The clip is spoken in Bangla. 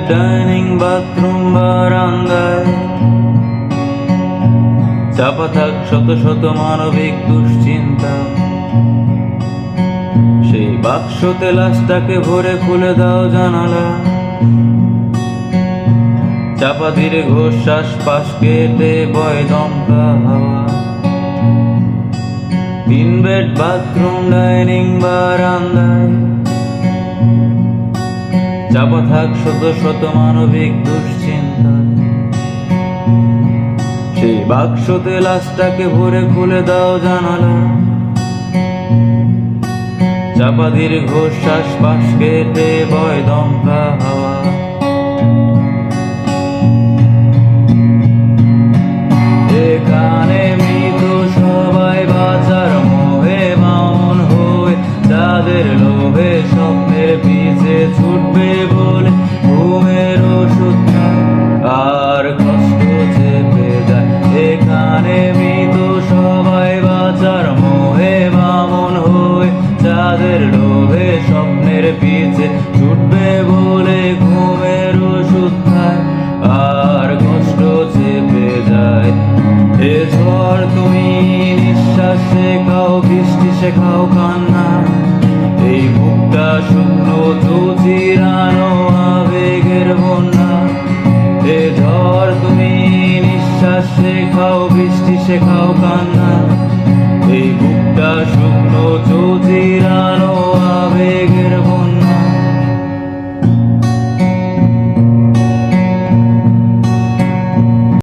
ডাইনিং বাথরুম বারান্দায় চাপা থাক শত শত মানবিক দুশ্চিন্তা। সেই বাক্সতে লাশটাকে ভরে খুলে দাও জানালা। চাপা ধীরে ঘোষ পাশ কেটে বয় দমকা হাওয়া। 3 বেড বাথরুম ডাইনিং বারান্দায় চাপা থাক শত শত মানবিক দুশ্চিন্তা। সেই বাক্সতে লাশটাকে ভরে খুলে দাও জানালা। চাপা ধীরে ঘোষ পাশ কেটে বয় দমকা হাওয়া। এখানে মৃত সবাই বাঁচার মোহে মামুন হয়ে, যাদের লোভে স্বপ্নের পিছে ছুটবে বলে ঘুমের ওষুধ খায় আর কষ্ট চেপে যায়। এখানে মৃত সবাই বাঁচার মোহে মামুন হয়ে, যাদের লোভে স্বপ্নের পিছে ছুটবে বলে ঘুমের ওষুধ খায় আর কষ্ট চেপে যায়। এ ঝড় তুমি নিঃশ্বাস শেখাও, বৃষ্টি শেখাও কান্না। এই বুকটা শুকনো চিরানো আবেগের বন্যা। এ ঝড় তুমি নিঃশ্বাস শেখাও, বৃষ্টি শেখাও কান্না। এই বুকটা শুকনো চিরানো আবেগের বন্যা।